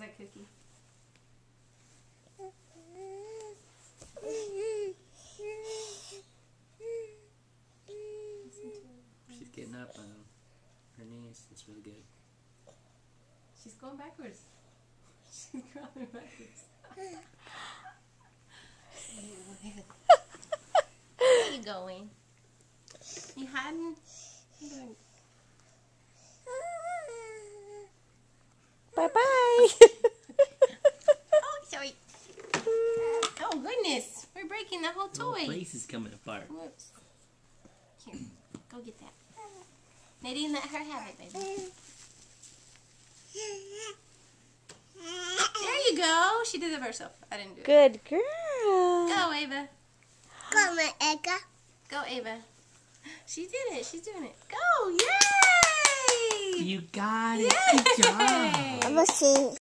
that cookie? She's getting up on her knees. It's really good. She's going backwards. She's crawling backwards. Where are you going? You hiding? Bye-bye. Oh, sorry. Oh, goodness. We're breaking the whole The whole toy. place is coming apart. Whoops. Here, go get that. Nadine, let her have it, baby. There you go. She did it herself. I didn't do it. Good girl. Go, Ava. Come on, Eka. Go, Ava. She did it. She's doing it. Go. Yay! You got it. Yay! Good job. I'm gonna see.